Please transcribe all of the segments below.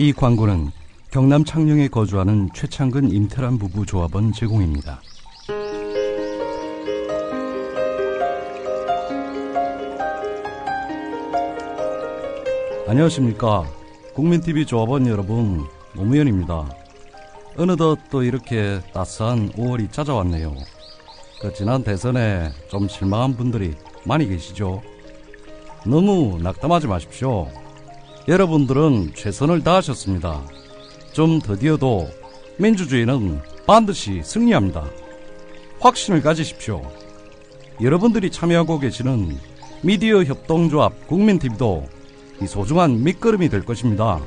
이 광고는 경남 창녕에 거주하는 최창근 임태란 부부 조합원 제공입니다. 안녕하십니까. 국민TV 조합원 여러분, 노무현입니다. 어느덧 또 이렇게 따스한 5월이 찾아왔네요. 지난 대선에 좀 실망한 분들이 많이 계시죠? 너무 낙담하지 마십시오. 여러분들은 최선을 다하셨습니다. 좀 더디어도 민주주의는 반드시 승리합니다. 확신을 가지십시오. 여러분들이 참여하고 계시는 미디어 협동조합 국민TV도 이 소중한 밑거름이 될 것입니다.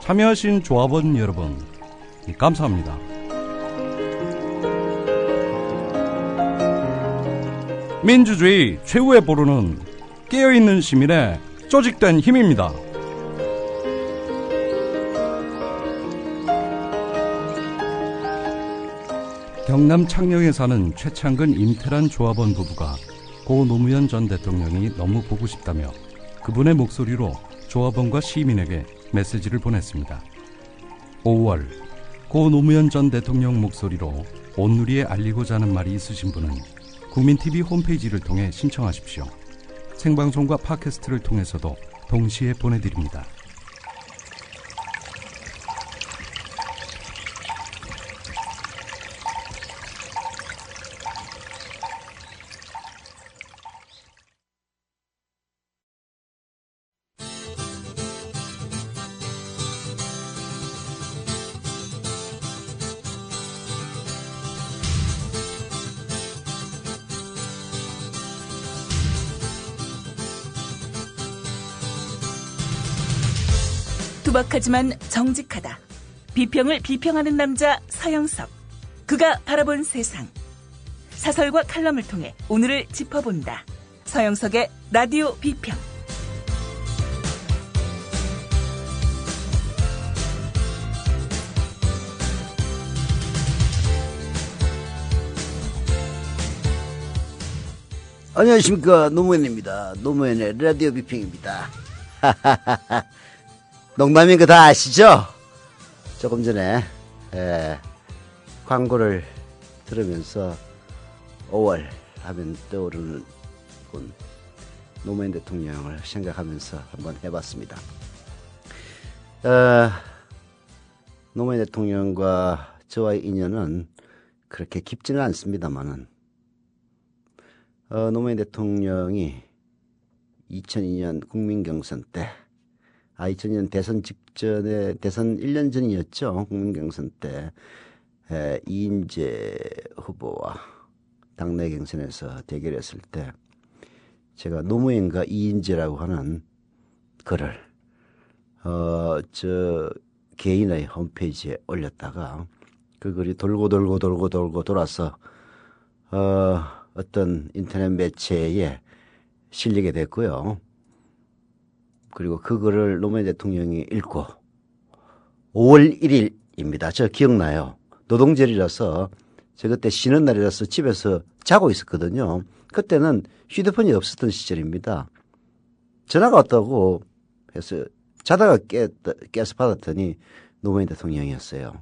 참여하신 조합원 여러분, 감사합니다. 민주주의 최후의 보루는 깨어있는 시민의 조직된 힘입니다. 경남 창녕에 사는 최창근 임태란 조합원 부부가 고 노무현 전 대통령이 너무 보고 싶다며 그분의 목소리로 조합원과 시민에게 메시지를 보냈습니다. 5월, 고 노무현 전 대통령 목소리로 온누리에 알리고자 하는 말이 있으신 분은 국민TV 홈페이지를 통해 신청하십시오. 생방송과 팟캐스트를 통해서도 동시에 보내드립니다. 투박하지만 정직하다. 비평을 비평하는 남자 서영석. 그가 바라본 세상. 사설과 칼럼을 통해 오늘을 짚어본다. 서영석의 라디오 비평. 안녕하십니까, 노무현입니다. 노무현의 라디오 비평입니다. 농담인 거 다 아시죠? 조금 전에 광고를 들으면서 5월 하면 떠오르는 분 노무현 대통령을 생각하면서 한번 해봤습니다. 노무현 대통령과 저와의 인연은 그렇게 깊지는 않습니다만은 노무현 대통령이 2002년 국민경선 때 2002년 대선 직전에, 대선 1년 전이었죠. 국민경선 때 이인재 후보와 당내 경선에서 대결했을 때 제가 노무현과 이인재라고 하는 글을 저 개인의 홈페이지에 올렸다가 그 글이 돌고 돌아서 어떤 인터넷 매체에 실리게 됐고요. 그리고 그 글을 노무현 대통령이 읽고 5월 1일입니다. 저 기억나요. 노동절이라서 저 그때 쉬는 날이라서 집에서 자고 있었거든요. 그때는 휴대폰이 없었던 시절입니다. 전화가 왔다고 해서 자다가 깨서 받았더니 노무현 대통령이었어요.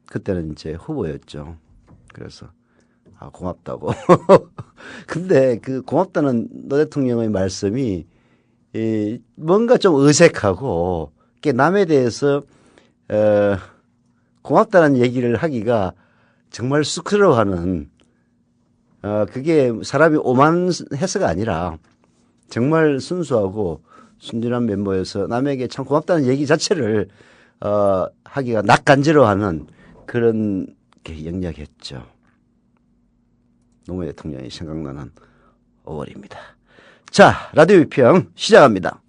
그때는 이제 후보였죠. 그래서 고맙다고. 근데 그 고맙다는 노 대통령의 말씀이 뭔가 좀 어색하고 남에 대해서 고맙다는 얘기를 하기가 정말 쑥스러워하는 그게 사람이 오만해서가 아니라 정말 순수하고 순진한 면모여서 남에게 참 고맙다는 얘기 자체를 하기가 낯간지러워하는 그런 게 역력했죠. 노무현 대통령이 생각나는 5월입니다. 자, 라디오 비평 시작합니다.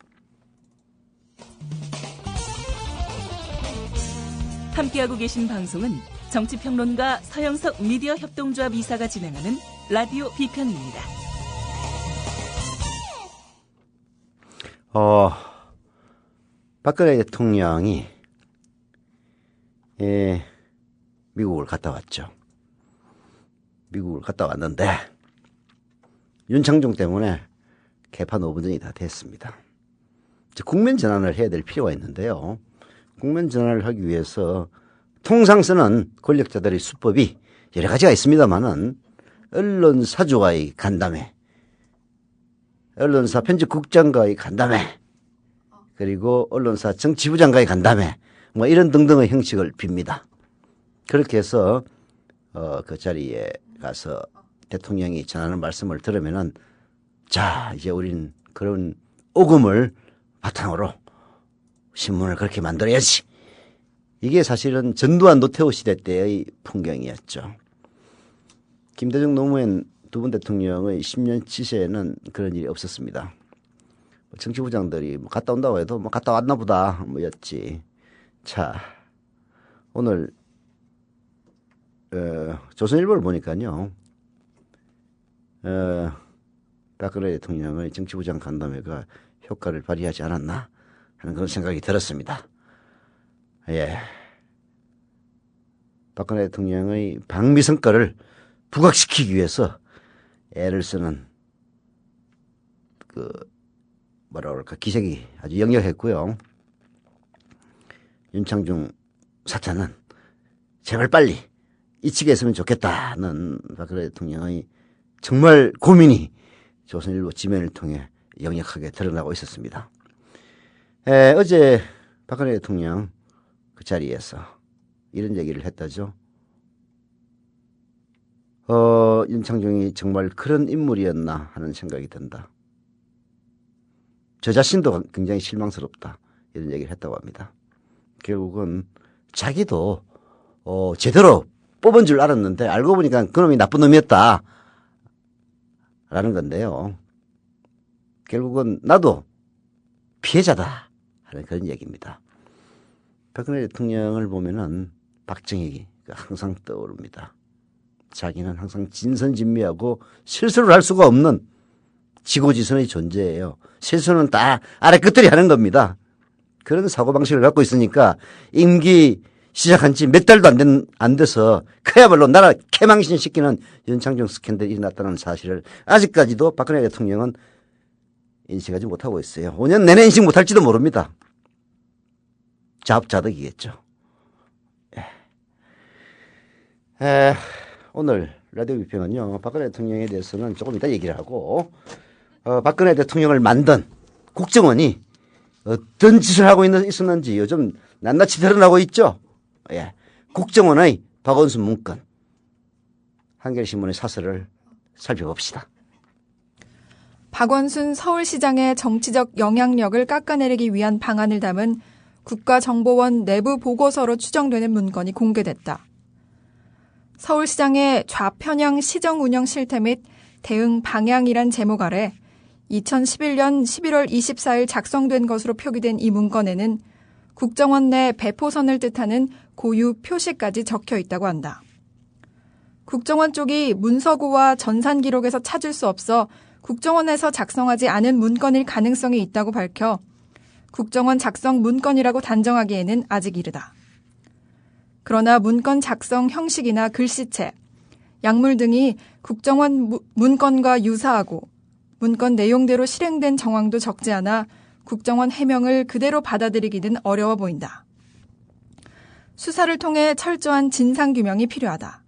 함께하고 계신 방송은 정치평론가 서영석 미디어 협동조합 이사가 진행하는 라디오 비평입니다. 박근혜 대통령이 미국을 갔다 왔죠. 미국을 갔다 왔는데 윤창중 때문에 개판 5분전이 다 됐습니다. 이제 국면 전환을 해야 될 필요가 있는데요. 국면 전환을 하기 위해서 통상 쓰는 권력자들의 수법이 여러 가지가 있습니다만은 언론사주와의 간담회, 언론사 편집국장과의 간담회, 그리고 언론사 정치부장과의 간담회, 뭐 이런 등등의 형식을 빕니다. 그렇게 해서 그 자리에 가서 대통령이 전하는 말씀을 들으면은 자, 이제 우린 그런 오금을 바탕으로 신문을 그렇게 만들어야지. 이게 사실은 전두환 노태우 시대 때의 풍경이었죠. 김대중 노무현 두 분 대통령의 10년 치세에는 그런 일이 없었습니다. 정치부장들이 뭐 갔다 온다고 해도 뭐 갔다 왔나 보다 뭐였지. 자, 오늘 조선일보를 보니까요. 박근혜 대통령의 정치부장 간담회가 효과를 발휘하지 않았나 하는 그런 생각이 들었습니다. 예. 박근혜 대통령의 방미 성과를 부각시키기 위해서 애를 쓰는 그 뭐라 그럴까 기색이 아주 역력했고요. 윤창중 사태는 제발 빨리 이치게 했으면 좋겠다는 박근혜 대통령의 정말 고민이 조선일보 지면을 통해 역력하게 드러나고 있었습니다. 어제 박근혜 대통령 그 자리에서 이런 얘기를 했다죠. 윤창중이 정말 그런 인물이었나 하는 생각이 든다. 저 자신도 굉장히 실망스럽다. 이런 얘기를 했다고 합니다. 결국은 자기도 제대로 뽑은 줄 알았는데 알고 보니까 그놈이 나쁜 놈이었다. 라는 건데요. 결국은 나도 피해자다. 하는 그런 얘기입니다. 박근혜 대통령을 보면은 박정희가 항상 떠오릅니다. 자기는 항상 진선진미하고 실수를 할 수가 없는 지고지선의 존재예요. 실수는 다 아래 끝들이 하는 겁니다. 그런 사고방식을 갖고 있으니까 임기 시작한 지 몇 달도 안 돼서 그야말로 나라 개망신시키는 윤창중 스캔들이 일어났다는 사실을 아직까지도 박근혜 대통령은 인식하지 못하고 있어요. 5년 내내 인식 못할지도 모릅니다. 자업자득이겠죠. 오늘 라디오 비평은요. 박근혜 대통령에 대해서는 조금 이따 얘기를 하고 박근혜 대통령을 만든 국정원이 어떤 짓을 하고 있었는지 요즘 낱낱이 드러나고 있죠. 예. 국정원의 박원순 문건 한겨레신문의 사설을 살펴봅시다. 박원순 서울시장의 정치적 영향력을 깎아내리기 위한 방안을 담은 국가정보원 내부 보고서로 추정되는 문건이 공개됐다. 서울시장의 좌편향 시정 운영 실태 및 대응 방향이란 제목 아래 2011년 11월 24일 작성된 것으로 표기된 이 문건에는 국정원 내 배포선을 뜻하는 고유 표시까지 적혀 있다고 한다. 국정원 쪽이 문서고와 전산 기록에서 찾을 수 없어 국정원에서 작성하지 않은 문건일 가능성이 있다고 밝혀 국정원 작성 문건이라고 단정하기에는 아직 이르다. 그러나 문건 작성 형식이나 글씨체, 약물 등이 국정원 문건과 유사하고 문건 내용대로 실행된 정황도 적지 않아 국정원 해명을 그대로 받아들이기는 어려워 보인다. 수사를 통해 철저한 진상규명이 필요하다.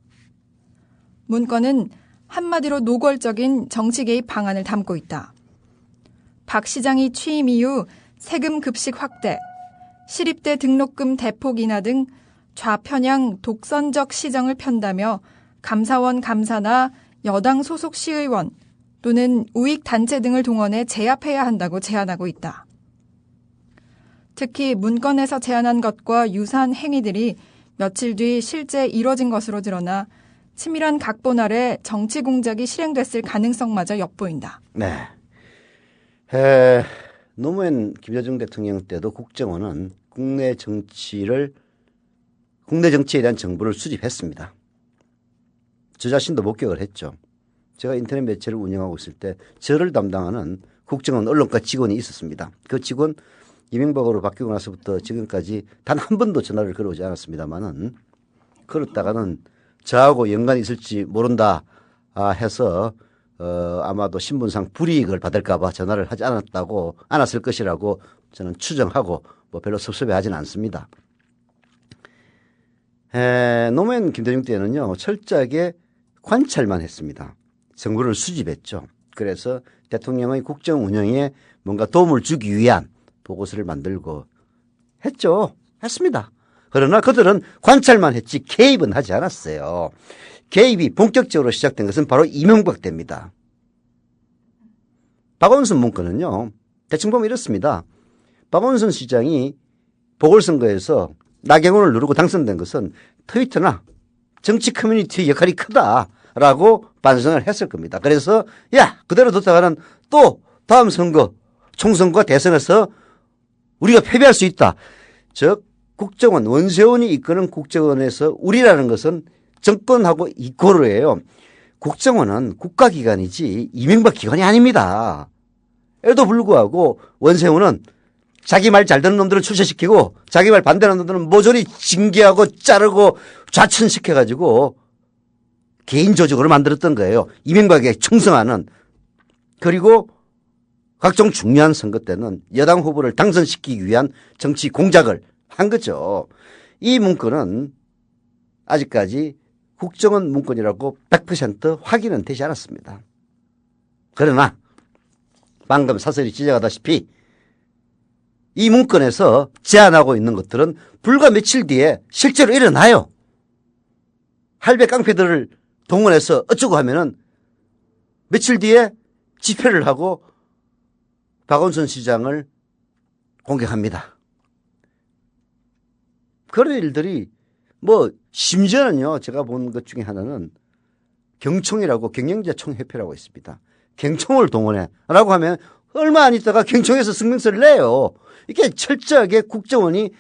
문건은 한마디로 노골적인 정치 개입 방안을 담고 있다. 박 시장이 취임 이후 세금 급식 확대, 시립대 등록금 대폭 인하 등 좌편향 독선적 시정을 편다며 감사원 감사나 여당 소속 시의원 또는 우익단체 등을 동원해 제압해야 한다고 제안하고 있다. 특히 문건에서 제안한 것과 유사한 행위들이 며칠 뒤 실제 이뤄진 것으로 드러나 치밀한 각본 아래 정치 공작이 실행됐을 가능성마저 엿보인다. 네. 노무현 김대중 대통령 때도 국정원은 국내 정치에 대한 정보를 수집했습니다. 저 자신도 목격을 했죠. 제가 인터넷 매체를 운영하고 있을 때 저를 담당하는 국정원 언론과 직원이 있었습니다. 그 직원 이명박으로 바뀌고 나서부터 지금까지 단 한 번도 전화를 걸어오지 않았습니다만은 그렇다가는 저하고 연관이 있을지 모른다 해서 아마도 신분상 불이익을 받을까봐 전화를 하지 않았을 것이라고 저는 추정하고 뭐 별로 섭섭해하지는 않습니다. 노무현 김대중 때는요 철저하게 관찰만 했습니다. 정보를 수집했죠. 그래서 대통령의 국정 운영에 뭔가 도움을 주기 위한 보고서를 만들고 했습니다. 그러나 그들은 관찰만 했지 개입은 하지 않았어요. 개입이 본격적으로 시작된 것은 바로 이명박 때입니다. 박원순 문건은요 대충 보면 이렇습니다. 박원순 시장이 보궐선거에서 나경원을 누르고 당선된 것은 트위터나 정치 커뮤니티의 역할이 크다라고 반성을 했을 겁니다. 그래서 그대로 뒀다가는 또 다음 선거 총선과 대선에서 우리가 패배할 수 있다. 즉 국정원 원세훈이 이끄는 국정원에서 우리라는 것은 정권하고 이코르예요. 국정원은 국가기관이지 이명박 기관이 아닙니다. 에도 불구하고 원세훈은 자기 말 잘 듣는 놈들은 출세시키고 자기 말 반대하는 놈들은 모조리 징계하고 자르고 좌천시켜가지고 개인 조직으로 만들었던 거예요. 이명박에 충성하는. 그리고 각종 중요한 선거 때는 여당 후보를 당선시키기 위한 정치 공작을 한 거죠. 이 문건은 아직까지 국정원 문건이라고 100% 확인은 되지 않았습니다. 그러나 방금 사설이 지적하다시피 이 문건에서 제안하고 있는 것들은 불과 며칠 뒤에 실제로 일어나요. 할배 깡패들을 동원해서 어쩌고 하면은 며칠 뒤에 집회를 하고 박원순 시장을 공격합니다. 그런 일들이 심지어는요 제가 본 것 중에 하나는 경총이라고 경영자총협회라고 있습니다. 경총을 동원해라고 하면 얼마 안 있다가 경총에서 성명서를 내요. 이게 철저하게 국정원이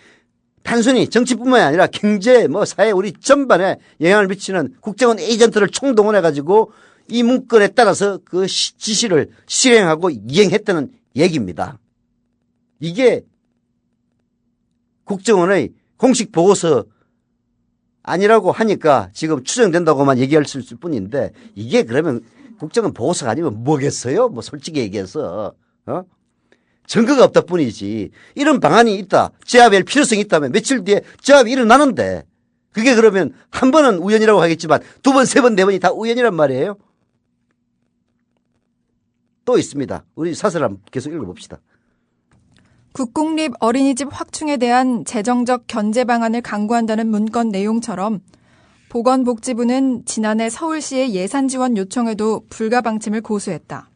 단순히 정치뿐만이 아니라 경제, 사회 우리 전반에 영향을 미치는 국정원 에이전트를 총동원해가지고 이 문건에 따라서 그 지시를 실행하고 이행했다는 얘기입니다. 이게 국정원의 공식 보고서 아니라고 하니까 지금 추정된다고만 얘기할 수 있을 뿐인데 이게 그러면 국정원 보고서가 아니면 뭐겠어요? 솔직히 얘기해서. 증거가 없다 뿐이지. 이런 방안이 있다. 제압할 필요성이 있다면 며칠 뒤에 제압이 일어나는데 그게 그러면 한 번은 우연이라고 하겠지만 두 번, 세 번, 네 번이 다 우연이란 말이에요. 또 있습니다. 우리 사설 한번 계속 읽어봅시다. 국공립 어린이집 확충에 대한 재정적 견제 방안을 강구한다는 문건 내용처럼 보건복지부는 지난해 서울시의 예산 지원 요청에도 불가 방침을 고수했다.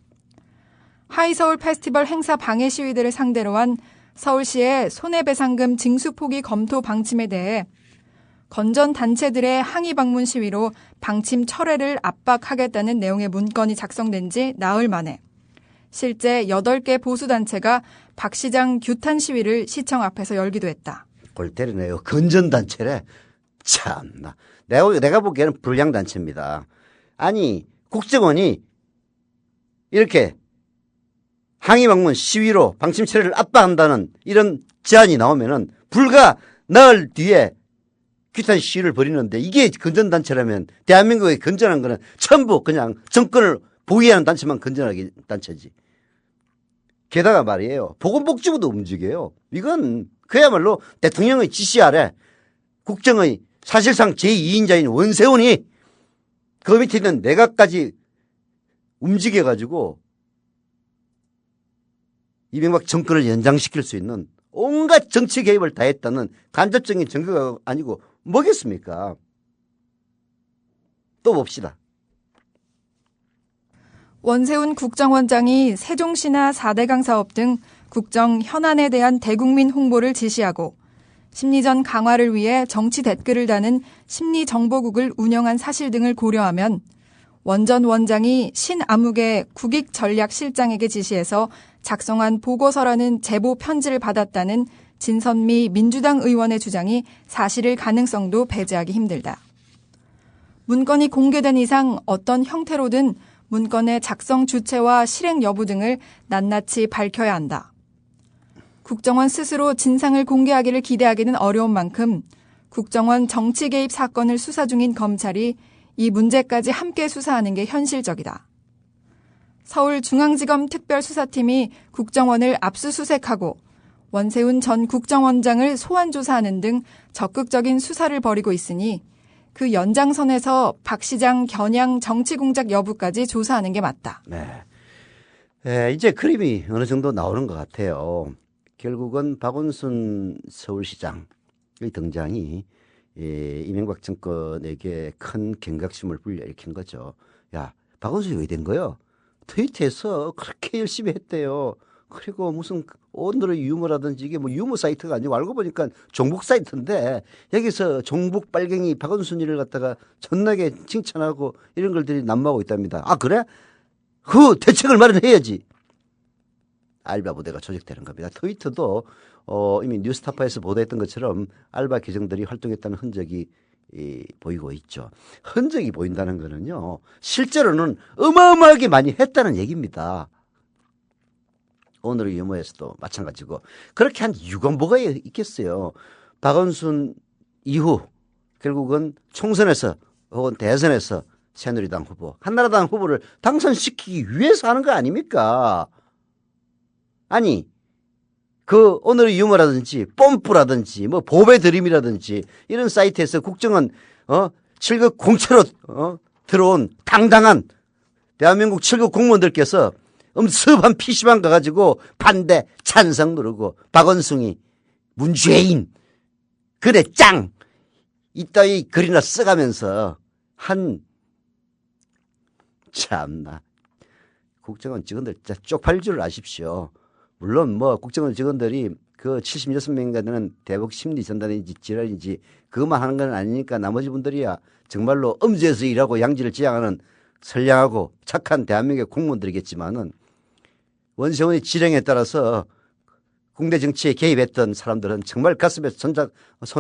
하이서울 페스티벌 행사 방해 시위들을 상대로 한 서울시의 손해배상금 징수 포기 검토 방침에 대해 건전 단체들의 항의 방문 시위로 방침 철회를 압박하겠다는 내용의 문건이 작성된 지 나흘 만에 실제 8개 보수단체가 박 시장 규탄 시위를 시청 앞에서 열기도 했다. 골 때리네요. 건전단체래. 참나. 내가 보기에는 불량단체입니다. 아니 국정원이 이렇게 항의 방문 시위로 방침 철회를 압박한다는 이런 제안이 나오면은 불과 나흘 뒤에 규탄 시위를 벌이는데 이게 건전단체라면 대한민국에 건전한 거는 전부 그냥 정권을 보위하는 단체만 건전하게 단체지. 게다가 말이에요. 보건복지부도 움직여요. 이건 그야말로 대통령의 지시 아래 국정의 사실상 제2인자인 원세훈이 그 밑에 있는 내각까지 움직여가지고 이명박 정권을 연장시킬 수 있는 온갖 정치 개입을 다 했다는 간접적인 증거가 아니고 뭐겠습니까? 또 봅시다. 원세훈 국정원장이 세종시나 4대강 사업 등 국정 현안에 대한 대국민 홍보를 지시하고 심리전 강화를 위해 정치 댓글을 다는 심리정보국을 운영한 사실 등을 고려하면 원 전 원장이 신암흑의 국익전략실장에게 지시해서 작성한 보고서라는 제보 편지를 받았다는 진선미 민주당 의원의 주장이 사실일 가능성도 배제하기 힘들다. 문건이 공개된 이상 어떤 형태로든 문건의 작성 주체와 실행 여부 등을 낱낱이 밝혀야 한다. 국정원 스스로 진상을 공개하기를 기대하기는 어려운 만큼 국정원 정치 개입 사건을 수사 중인 검찰이 이 문제까지 함께 수사하는 게 현실적이다. 서울중앙지검 특별수사팀이 국정원을 압수수색하고 원세훈 전 국정원장을 소환 조사하는 등 적극적인 수사를 벌이고 있으니 그 연장선에서 박 시장 겨냥 정치 공작 여부까지 조사하는 게 맞다. 네. 이제 그림이 어느 정도 나오는 것 같아요. 결국은 박원순 서울시장의 등장이 이명박 정권에게 큰 경각심을 불러일으킨 거죠. 야, 박원순이 왜 된 거요? 트위터에서 그렇게 열심히 했대요. 그리고 무슨 오늘의 유머라든지 이게 뭐 유머 사이트가 아니고 알고 보니까 종북 사이트인데 여기서 종북 빨갱이 박원순이를 갖다가 존나게 칭찬하고 이런 것들이 난무하고 있답니다. 아, 그래? 그 대책을 마련해야지. 알바 부대가 조직되는 겁니다. 트위터도 이미 뉴스타파에서 보도했던 것처럼 알바 계정들이 활동했다는 흔적이 보이고 있죠. 흔적이 보인다는 거는요, 실제로는 어마어마하게 많이 했다는 얘기입니다. 오늘의 유머에서도 마찬가지고 그렇게 한 이유가 뭐가 있겠어요. 박원순 이후 결국은 총선에서 혹은 대선에서 새누리당 후보, 한나라당 후보를 당선시키기 위해서 하는 거 아닙니까? 아니, 그 오늘의 유머라든지 뽐뿌라든지 뭐 보배 드림이라든지 이런 사이트에서 국정원 7급 공채로 들어온 당당한 대한민국 7급 공무원들께서 엄습한 PC방 가가지고 반대 찬성 누르고 박원순이 문죄인 그래 짱 이따위 글이나 써가면서 참나 국정원 직원들 진짜 쪽팔릴 줄 아십시오. 물론 뭐 국정원 직원들이 그 76명인가 되는 대북 심리 전단인지 지랄인지 그것만 하는 건 아니니까 나머지 분들이야 정말로 엄지에서 일하고 양지를 지향하는 선량하고 착한 대한민국의 공무원들이겠지만은 원세훈의 지령에 따라서 국내 정치에 개입했던 사람들은 정말 가슴에 손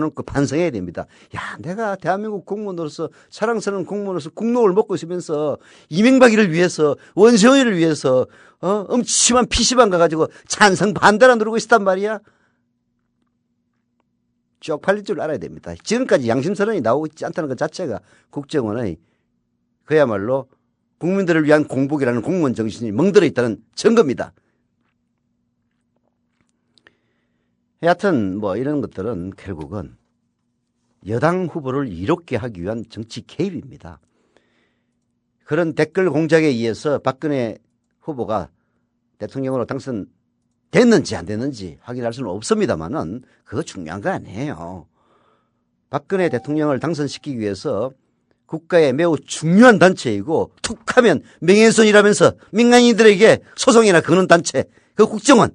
얹고 반성해야 됩니다. 야, 내가 대한민국 공무원으로서 사랑스러운 공무원으로서 국록을 먹고 있으면서 이명박이를 위해서 원세훈이를 위해서 엄침한 PC방 가가지고 찬성 반대라 누르고 있었단 말이야. 쪽팔릴 줄 알아야 됩니다. 지금까지 양심선언이 나오고 있지 않다는 것 자체가 국정원의 그야말로 국민들을 위한 공복이라는 공무원 정신이 멍들어 있다는 증거입니다. 여하튼 뭐 이런 것들은 결국은 여당 후보를 이롭게 하기 위한 정치 개입입니다. 그런 댓글 공작에 의해서 박근혜 후보가 대통령으로 당선됐는지 안 됐는지 확인할 수는 없습니다만은 그거 중요한 거 아니에요. 박근혜 대통령을 당선시키기 위해서 국가의 매우 중요한 단체이고 툭하면 명예훼손이라면서 민간인들에게 소송이나 거는 단체 그 국정원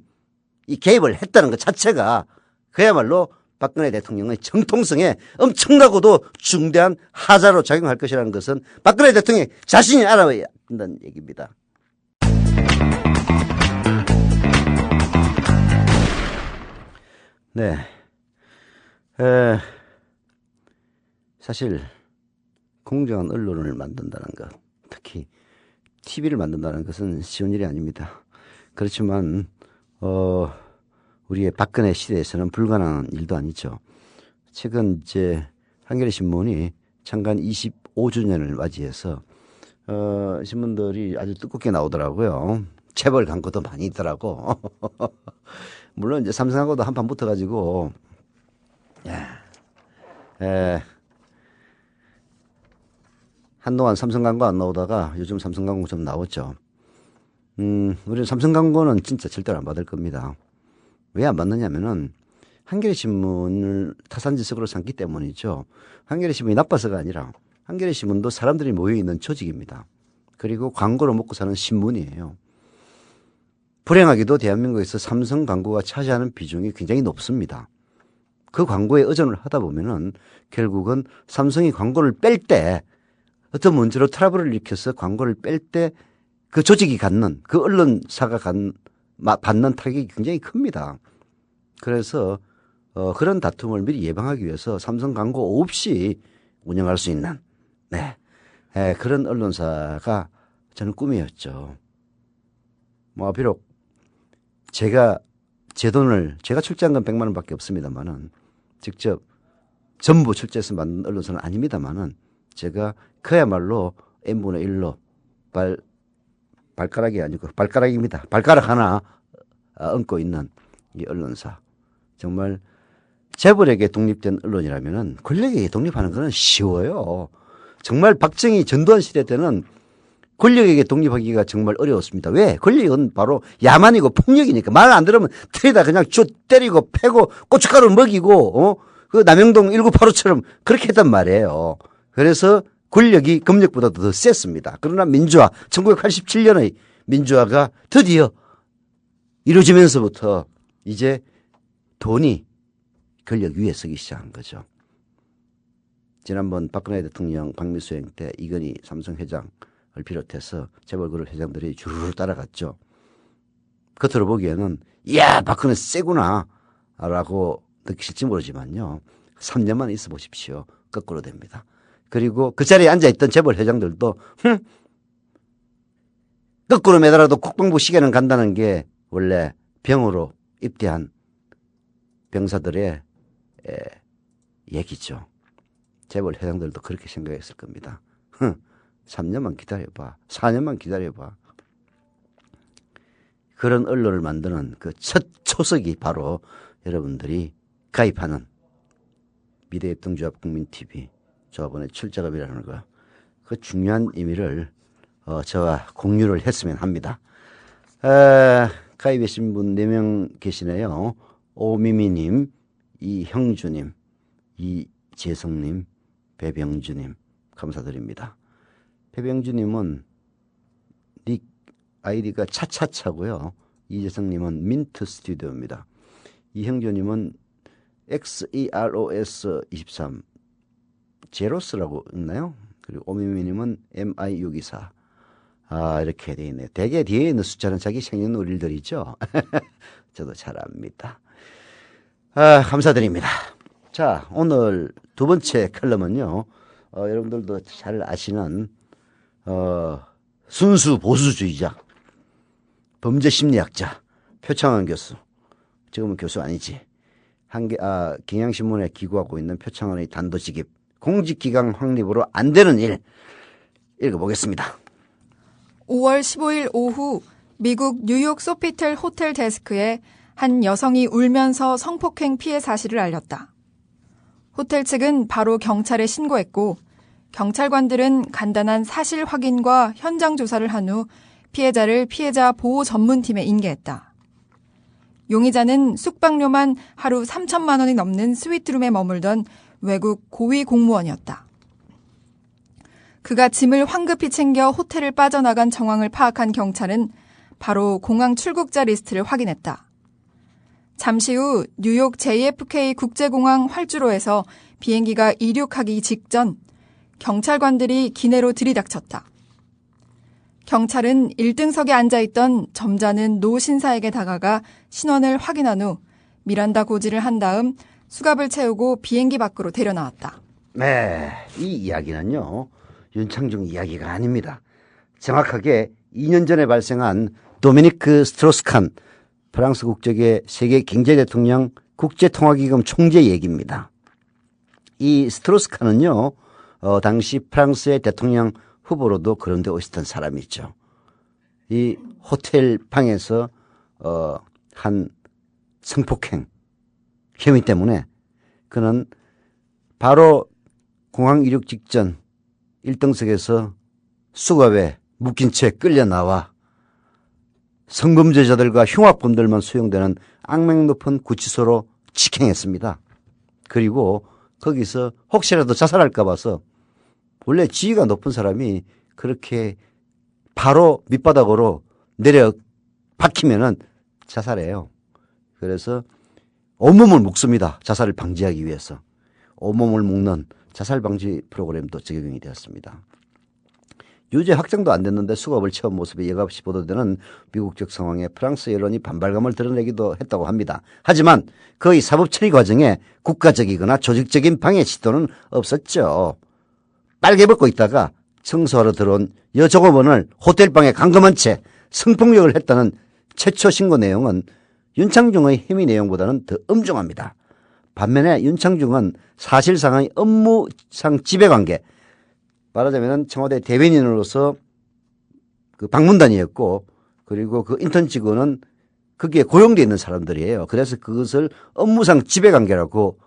이 개입을 했다는 것 자체가 그야말로 박근혜 대통령의 정통성에 엄청나고도 중대한 하자로 작용할 것이라는 것은 박근혜 대통령이 자신이 알아야 한다는 얘기입니다. 네. 사실 공정한 언론을 만든다는 것, 특히 TV를 만든다는 것은 쉬운 일이 아닙니다. 그렇지만 우리의 박근혜 시대에서는 불가능한 일도 아니죠. 최근 이제 한겨레 신문이 창간 25주년을 맞이해서 신문들이 아주 두껍게 나오더라고요. 체벌 광고도 많이 있더라고. 물론 이제 삼성하고도 한판 붙어가지고 한동안 삼성 광고 안 나오다가 요즘 삼성 광고 좀 나왔죠. 우리는 삼성 광고는 진짜 절대로 안 받을 겁니다. 왜 안 받느냐면은 한겨레 신문을 타산지석으로 삼기 때문이죠. 한겨레 신문이 나빠서가 아니라 한겨레 신문도 사람들이 모여 있는 조직입니다. 그리고 광고로 먹고 사는 신문이에요. 불행하게도 대한민국에서 삼성 광고가 차지하는 비중이 굉장히 높습니다. 그 광고에 의존을 하다 보면은 결국은 삼성이 광고를 뺄 때 어떤 문제로 트러블을 일으켜서 광고를 뺄 때 그 조직이 갖는 그 언론사가 받는 타격이 굉장히 큽니다. 그래서 그런 다툼을 미리 예방하기 위해서 삼성 광고 없이 운영할 수 있는 그런 언론사가 저는 꿈이었죠. 뭐 비록 제가 제 돈을 제가 출제한 건 100만 원밖에 없습니다만은 직접 전부 출제해서 만든 언론사는 아닙니다만은 제가 그야말로 n분의 1로 발가락이 아니고 발가락입니다. 발가락 하나 얹고 있는 이 언론사. 정말 재벌에게 독립된 언론이라면은 권력에게 독립하는 것은 쉬워요. 정말 박정희 전두환 시대 때는 권력에게 독립하기가 정말 어려웠습니다. 왜? 권력은 바로 야만이고 폭력이니까 말 안 들으면 틀에다 그냥 줘 때리고 패고 고춧가루 먹이고 그 남영동 1985처럼 그렇게 했단 말이에요. 그래서 권력이 검력보다도 더 셌습니다. 그러나 민주화 1987년의 민주화가 드디어 이루어지면서부터 이제 돈이 권력 위에 서기 시작한 거죠. 지난번 박근혜 대통령 방미수행 때 이건희 삼성 회장을 비롯해서 재벌그룹 회장들이 주르르 따라갔죠. 겉으로 보기에는 이야 박근혜 세구나 라고 느끼실지 모르지만요. 3년만 있어 보십시오. 거꾸로 됩니다. 그리고 그 자리에 앉아있던 재벌 회장들도 거꾸로 매달아도 국방부 시계는 간다는 게 원래 병으로 입대한 병사들의 얘기죠. 재벌 회장들도 그렇게 생각했을 겁니다. 3년만 기다려봐. 4년만 기다려봐. 그런 언론을 만드는 그 첫 초석이 바로 여러분들이 가입하는 미래협동조합 국민TV 조합원의 출자금이라는 거. 그 중요한 의미를 저와 공유를 했으면 합니다. 가입하신 분 4명 계시네요. 오미미님, 이형주님, 이재성님, 배병주님 감사드립니다. 배병주님은 닉 아이디가 차차차고요. 이재성님은 민트 스튜디오입니다. 이형주님은 XEROS23 제로스라고 있나요? 그리고 오미미님은 MI624 이렇게 되어 있네요. 대개 뒤에 있는 숫자는 자기 생년월일들이죠. 저도 잘 압니다. 감사드립니다. 자, 오늘 두 번째 칼럼은요. 여러분들도 잘 아시는 순수 보수주의자, 범죄심리학자 표창원 교수. 지금은 교수 아니지. 경향신문에 기고하고 있는 표창원의 단도직입, 공직기강 확립으로 안 되는 일 읽어보겠습니다. 5월 15일 오후 미국 뉴욕 소피텔 호텔 데스크에 한 여성이 울면서 성폭행 피해 사실을 알렸다. 호텔 측은 바로 경찰에 신고했고 경찰관들은 간단한 사실 확인과 현장 조사를 한 후 피해자를 피해자 보호 전문팀에 인계했다. 용의자는 숙박료만 하루 3천만 원이 넘는 스위트룸에 머물던 외국 고위 공무원이었다. 그가 짐을 황급히 챙겨 호텔을 빠져나간 정황을 파악한 경찰은 바로 공항 출국자 리스트를 확인했다. 잠시 후 뉴욕 JFK 국제공항 활주로에서 비행기가 이륙하기 직전 경찰관들이 기내로 들이닥쳤다. 경찰은 1등석에 앉아있던 점잖은 노 신사에게 다가가 신원을 확인한 후 미란다 고지를 한 다음 수갑을 채우고 비행기 밖으로 데려나왔다. 네, 이 이야기는요. 윤창중 이야기가 아닙니다. 정확하게 2년 전에 발생한 도미니크 스트로스칸 프랑스 국적의 세계 경제대통령 국제통화기금 총재 얘기입니다. 이 스트로스칸은요. 당시 프랑스의 대통령 후보로도 거론되어 있었던 사람이죠. 이 호텔 방에서 한 성폭행 혐의 때문에 그는 바로 공항 이륙 직전 1등석에서 수갑에 묶인 채 끌려 나와 성범죄자들과 흉악범들만 수용되는 악명 높은 구치소로 직행했습니다. 그리고 거기서 혹시라도 자살할까 봐서 원래 지위가 높은 사람이 그렇게 바로 밑바닥으로 내려 박히면은 자살해요. 그래서 온몸을 묶습니다. 자살을 방지하기 위해서. 온몸을 묶는 자살 방지 프로그램도 적용이 되었습니다. 유죄 확정도 안 됐는데 수갑을 채운 모습이 여과없이 보도되는 미국적 상황에 프랑스 여론이 반발감을 드러내기도 했다고 합니다. 하지만 거의 사법 처리 과정에 국가적이거나 조직적인 방해 시도는 없었죠. 빨개 벗고 있다가 청소하러 들어온 여종업원을 호텔방에 감금한 채 성폭력을 했다는 최초 신고 내용은 윤창중의 혐의 내용보다는 더 엄중합니다. 반면에 윤창중은 사실상의 업무상 지배관계, 말하자면 청와대 대변인으로서 그 방문단이었고 그리고 그 인턴 직원은 거기에 고용되어 있는 사람들이에요. 그래서 그것을 업무상 지배관계라고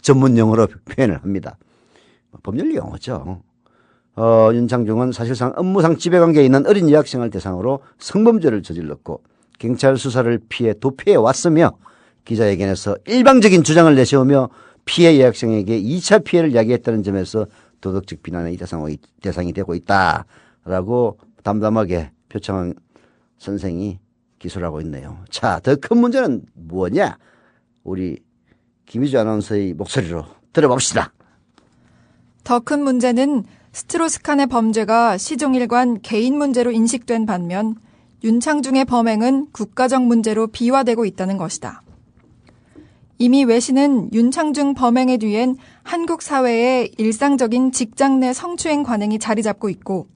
전문 용어로 표현을 합니다. 법률 용어죠. 윤창중은 사실상 업무상 지배관계에 있는 어린 여학생을 대상으로 성범죄를 저질렀고 경찰 수사를 피해 도피해 왔으며 기자회견에서 일방적인 주장을 내세우며 피해 여학생에게 2차 피해를 야기했다는 점에서 도덕적 비난의 대상이 되고 있다라고 담담하게 표창원 선생이 기술하고 있네요. 자, 더 큰 문제는 뭐냐? 우리 김희주 아나운서의 목소리로 들어봅시다. 더 큰 문제는 스트로스칸의 범죄가 시종일관 개인 문제로 인식된 반면 윤창중의 범행은 국가적 문제로 비화되고 있다는 것이다. 이미 외신은 윤창중 범행의 뒤엔 한국 사회의 일상적인 직장 내 성추행 관행이 자리 잡고 있고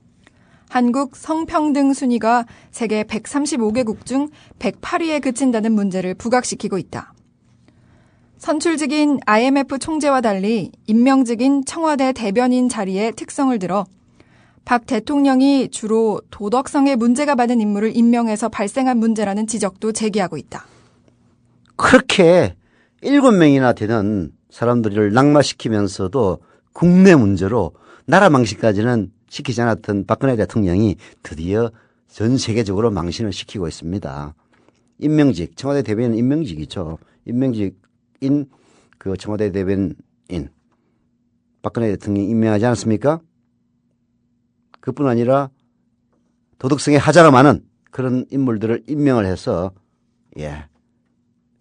한국 성평등 순위가 세계 135개국 중 108위에 그친다는 문제를 부각시키고 있다. 선출직인 IMF 총재와 달리 임명직인 청와대 대변인 자리에 특성을 들어 박 대통령이 주로 도덕성에 문제가 많은 인물을 임명해서 발생한 문제라는 지적도 제기하고 있다. 그렇게 7명이나 되는 사람들을 낙마시키면서도 국내 문제로 나라 망신까지는 시키지 않았던 박근혜 대통령이 드디어 전 세계적으로 망신을 시키고 있습니다. 임명직, 청와대 대변인 임명직이죠. 임명직인 그 청와대 대변인 박근혜 대통령이 임명하지 않았습니까? 그뿐 아니라 도덕성에 하자가 많은 그런 인물들을 임명을 해서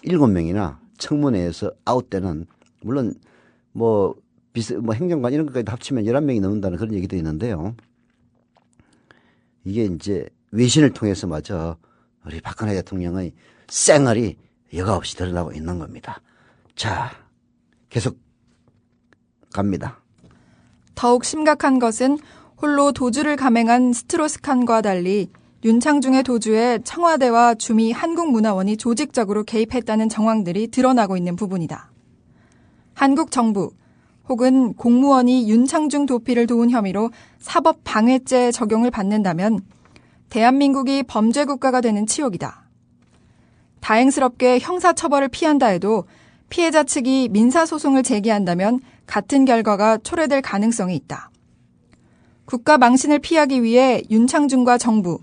7명이나 청문회에서 아웃되는 물론 뭐 행정관 이런 것까지 합치면 11명이 넘는다는 그런 얘기도 있는데요. 이게 이제 외신을 통해서 마저 우리 박근혜 대통령의 쌩얼이 여과 없이 드러나고 있는 겁니다. 자, 계속 갑니다. 더욱 심각한 것은 홀로 도주를 감행한 스트로스칸과 달리 윤창중의 도주에 청와대와 주미 한국문화원이 조직적으로 개입했다는 정황들이 드러나고 있는 부분이다. 한국 정부 혹은 공무원이 윤창중 도피를 도운 혐의로 사법방해죄 적용을 받는다면 대한민국이 범죄국가가 되는 치욕이다. 다행스럽게 형사처벌을 피한다 해도 피해자 측이 민사소송을 제기한다면 같은 결과가 초래될 가능성이 있다. 국가 망신을 피하기 위해 윤창중과 정부,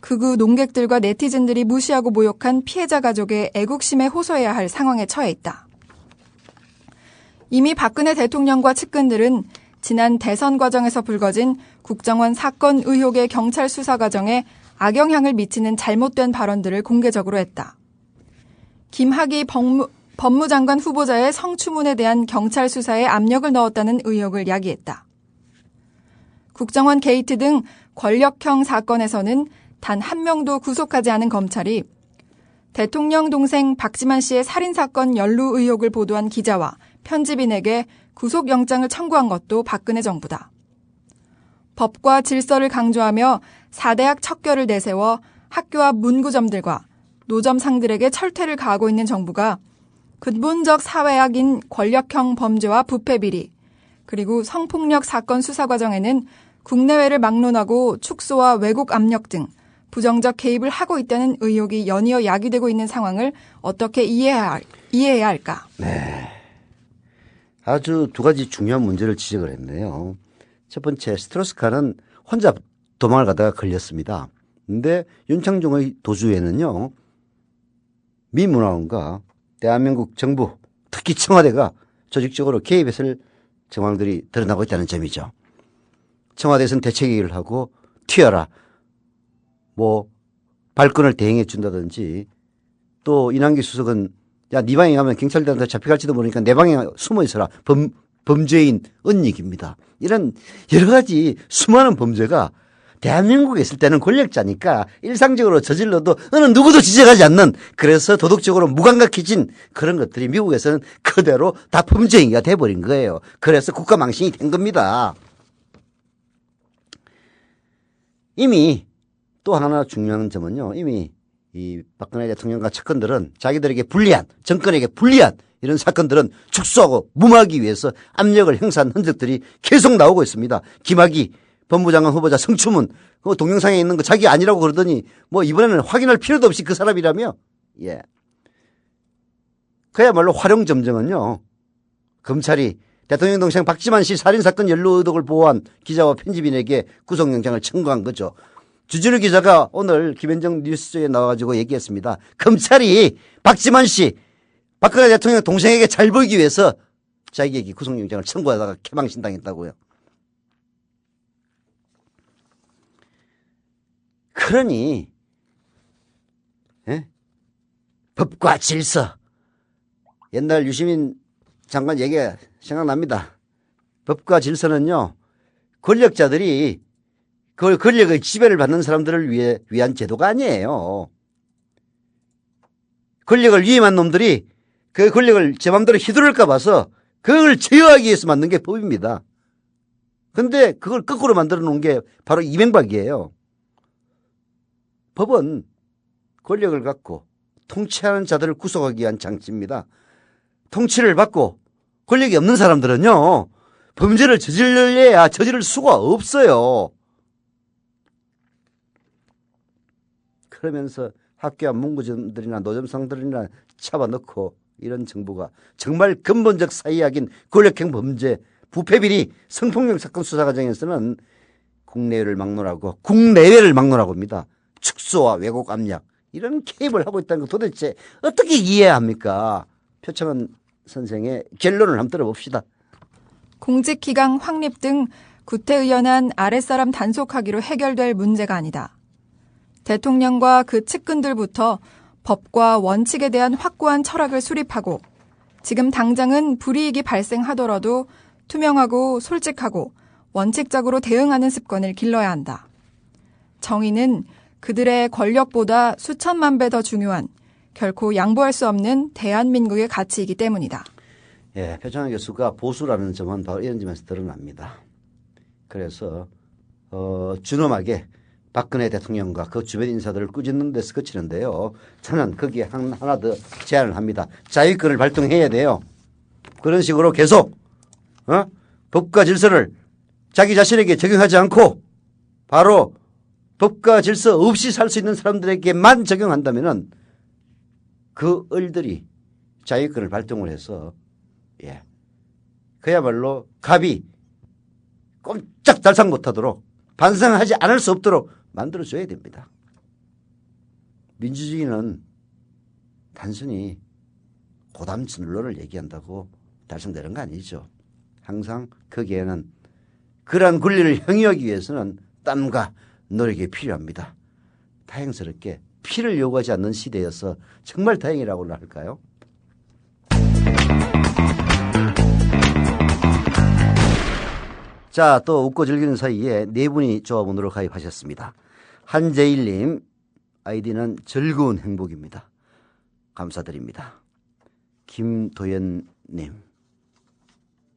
극우 농객들과 네티즌들이 무시하고 모욕한 피해자 가족의 애국심에 호소해야 할 상황에 처해 있다. 이미 박근혜 대통령과 측근들은 지난 대선 과정에서 불거진 국정원 사건 의혹의 경찰 수사 과정에 악영향을 미치는 잘못된 발언들을 공개적으로 했다. 김학의 법무장관 후보자의 성추문에 대한 경찰 수사에 압력을 넣었다는 의혹을 야기했다. 국정원 게이트 등 권력형 사건에서는 단 한 명도 구속하지 않은 검찰이 대통령 동생 박지만 씨의 살인사건 연루 의혹을 보도한 기자와 편집인에게 구속영장을 청구한 것도 박근혜 정부다. 법과 질서를 강조하며 4대학 척결을 내세워 학교 앞 문구점들과 노점상들에게 철퇴를 가하고 있는 정부가 근본적 사회악인 권력형 범죄와 부패비리, 그리고 성폭력 사건 수사 과정에는 국내외를 막론하고 축소와 왜곡 압력 등 부정적 개입을 하고 있다는 의혹이 연이어 야기되고 있는 상황을 어떻게 이해해야 할까? 네. 아주 두 가지 중요한 문제를 지적을 했네요. 첫 번째, 스트로스칸은 혼자 도망을 가다가 걸렸습니다. 그런데 윤창중의 도주에는요, 미 문화원과 대한민국 정부, 특히 청와대가 조직적으로 개입했을 정황들이 드러나고 있다는 점이죠. 청와대에서는 대책회의를 하고 튀어라, 발끈을 대행해 준다든지, 또 이낙연 수석은 야, 네 방에 가면 경찰들한테 잡혀갈지도 모르니까 내 방에 숨어 있어라. 범죄인 은닉입니다. 이런 여러 가지 수많은 범죄가 대한민국에 있을 때는 권력자니까 일상적으로 저질러도 어느 누구도 지적하지 않는, 그래서 도덕적으로 무감각해진 그런 것들이 미국에서는 그대로 다 범죄행위가 돼버린 거예요. 그래서 국가 망신이 된 겁니다. 이미 또 하나 중요한 점은요, 이미 이 박근혜 대통령과 측근들은 자기들에게 불리한, 정권에게 불리한 이런 사건들은 축소하고 무마하기 위해서 압력을 행사한 흔적들이 계속 나오고 있습니다. 김학의 법무장관 후보자 성추문 그 동영상에 있는 거 자기 아니라고 그러더니 뭐 이번에는 확인할 필요도 없이 그 사람이라며. 예. 그야말로 활용점정은요. 검찰이 대통령 동생 박지만 씨 살인사건 연루 의혹을 보호한 기자와 편집인에게 구속영장을 청구한 거죠. 주진우 기자가 오늘 김현정 뉴스에 나와가지고 얘기했습니다. 검찰이 박지만 씨, 박근혜 대통령 동생에게 잘 보이기 위해서 자기에게 구속영장을 청구하다가 개망신당했다고요. 그러니 법과 질서. 옛날 유시민 장관 얘기가 생각납니다. 법과 질서는요. 권력자들이 그 권력의 지배를 받는 사람들을 위한 제도가 아니에요. 권력을 위임한 놈들이 그 권력을 제 맘대로 휘두를까 봐서 그걸 제어하기 위해서 만든 게 법입니다. 그런데 그걸 거꾸로 만들어 놓은 게 바로 이명박이에요. 법은 권력을 갖고 통치하는 자들을 구속하기 위한 장치입니다. 통치를 받고 권력이 없는 사람들은요. 범죄를 저질러야 저지를 수가 없어요. 그러면서 학교와 문구점들이나 노점상들이나 잡아넣고 이런 정부가 정말 근본적 사회학인 권력형 범죄, 부패비리, 성폭력 사건 수사 과정에서는 국내외를 막론하고 국내외를 막론하고 합니다. 축소와 왜곡 압력 이런 개입을 하고 있다는 거 도대체 어떻게 이해해야 합니까? 표창원 선생의 결론을 한번 들어봅시다. 공직기강 확립 등 구태의연한 아랫사람 단속하기로 해결될 문제가 아니다. 대통령과 그 측근들부터 법과 원칙에 대한 확고한 철학을 수립하고 지금 당장은 불이익이 발생하더라도 투명하고 솔직하고 원칙적으로 대응하는 습관을 길러야 한다. 정의는 그들의 권력보다 수천만 배 더 중요한 결코 양보할 수 없는 대한민국의 가치이기 때문이다. 예, 표창원 교수가 보수라는 점은 바로 이런 점에서 드러납니다. 그래서 준엄하게 박근혜 대통령과 그 주변 인사들을 꾸짖는 데서 그치는데요. 저는 거기에 하나 더 제안을 합니다. 자유권을 발동해야 돼요. 그런 식으로 계속 법과 질서를 자기 자신에게 적용하지 않고 바로 법과 질서 없이 살 수 있는 사람들에게만 적용한다면은 그 을들이 자유권을 발동을 해서 그야말로 갑이 꼼짝달싹 못하도록 반성하지 않을 수 없도록 만들어줘야 됩니다. 민주주의는 단순히 고담진언론을 얘기한다고 달성되는 거 아니죠. 항상 거기에는 그러한 권리를 행위하기 위해서는 땀과 노력이 필요합니다. 다행스럽게 피를 요구하지 않는 시대여서 정말 다행이라고나 할까요? 자, 또 웃고 즐기는 사이에 네 분이 조합원으로 가입하셨습니다. 한재일님, 아이디는 즐거운 행복입니다. 감사드립니다. 김도연님,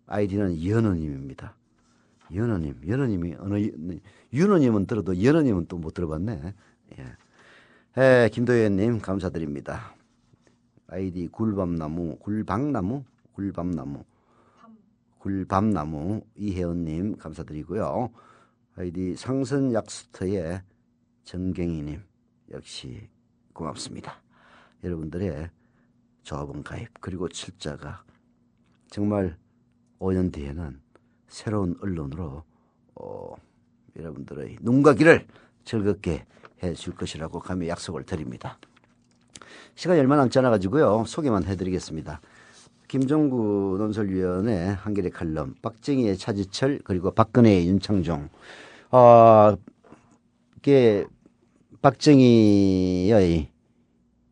아이디는 연어님입니다. 연어님이 윤어님은 들어도 연어님은 또 못 들어봤네. 예, 김도연님 감사드립니다. 아이디 굴밤나무 이혜원님 감사드리고요. 아이디 상선약수터의 정경희님 역시 고맙습니다. 여러분들의 조합원 가입 그리고 출자가 정말 5년 뒤에는 새로운 언론으로 여러분들의 눈과 귀를 즐겁게 해줄 것이라고 감히 약속을 드립니다. 시간이 얼마 남지 않아 가지고요. 소개만 해드리겠습니다. 김종구 논설위원회 한겨레 칼럼, 박정희의 차지철 그리고 박근혜의 윤창종. 이게 박정희의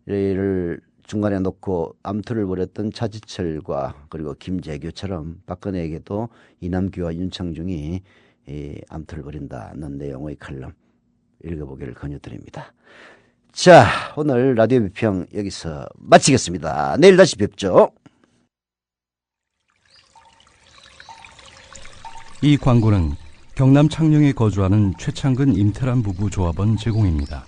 를 중간에 놓고 암투를 벌였던 차지철과 그리고 김재규처럼 박근혜에게도 이남규와 윤창중이 암투를 벌인다는 내용의 칼럼 읽어보기를 권유드립니다. 자, 오늘 라디오 비평 여기서 마치겠습니다. 내일 다시 뵙죠. 이 광고는 경남 창녕에 거주하는 최창근 임태란 부부 조합원 제공입니다.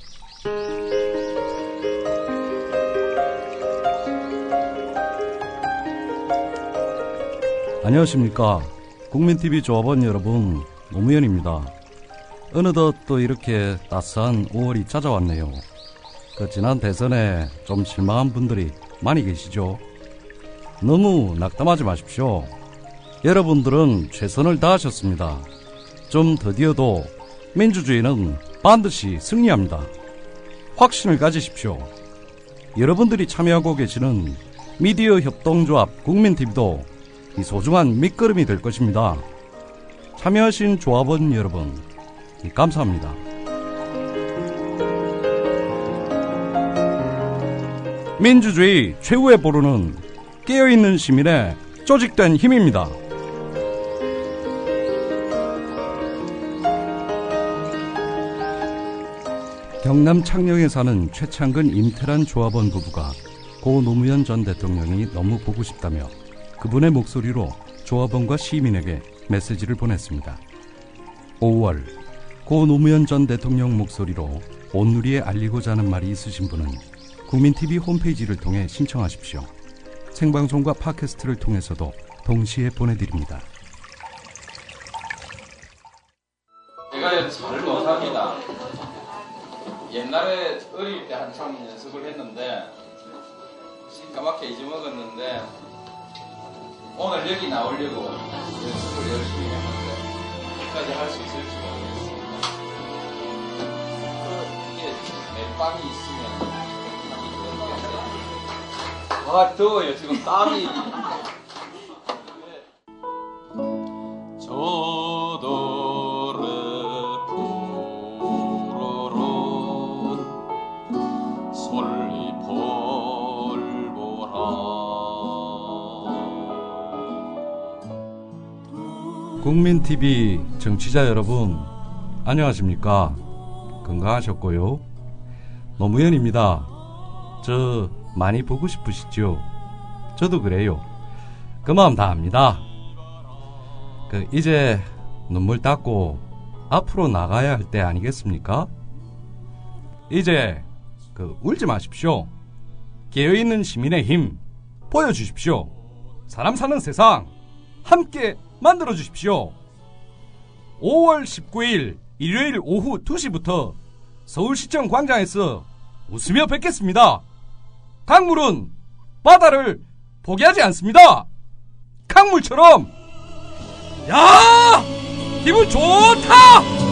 안녕하십니까. 국민TV 조합원 여러분, 노무현입니다. 어느덧 또 이렇게 따스한 5월이 찾아왔네요. 그 지난 대선에 좀 실망한 분들이 많이 계시죠. 너무 낙담하지 마십시오. 여러분들은 최선을 다하셨습니다. 좀 더디어도 민주주의는 반드시 승리합니다. 확신을 가지십시오. 여러분들이 참여하고 계시는 미디어 협동조합 국민TV도 이 소중한 밑거름이 될 것입니다. 참여하신 조합원 여러분, 감사합니다. 민주주의 최후의 보루는 깨어있는 시민의 조직된 힘입니다. 경남 창녕에 사는 최창근 임태란 조합원 부부가 고 노무현 전 대통령이 너무 보고 싶다며 그분의 목소리로 조합원과 시민에게 메시지를 보냈습니다. 5월, 고 노무현 전 대통령 목소리로 온누리에 알리고자 하는 말이 있으신 분은 국민TV 홈페이지를 통해 신청하십시오. 생방송과 팟캐스트를 통해서도 동시에 보내드립니다. 제가 잘 못합니다. 옛날에 어릴 때 한참 연습을 했는데 까맣게 잊어먹었는데 오늘 여기 나오려고 연습을 열심히 했는데 끝까지 할 수 있을지 모르겠습니다. 이게 멜빵이 있으면 하기 좋을 텐데 아 더워요. 지금 땀이 국민TV 정치자 여러분, 안녕하십니까? 건강하셨고요? 노무현입니다. 저 많이 보고 싶으시죠? 저도 그래요. 그 마음 다 압니다. 이제 눈물 닦고 앞으로 나가야 할 때 아니겠습니까? 이제 울지 마십시오. 깨어있는 시민의 힘 보여주십시오. 사람 사는 세상 함께 만들어주십시오. 5월 19일 일요일 오후 2시부터 서울시청 광장에서 웃으며 뵙겠습니다. 강물은 바다를 포기하지 않습니다. 강물처럼 야! 기분 좋다!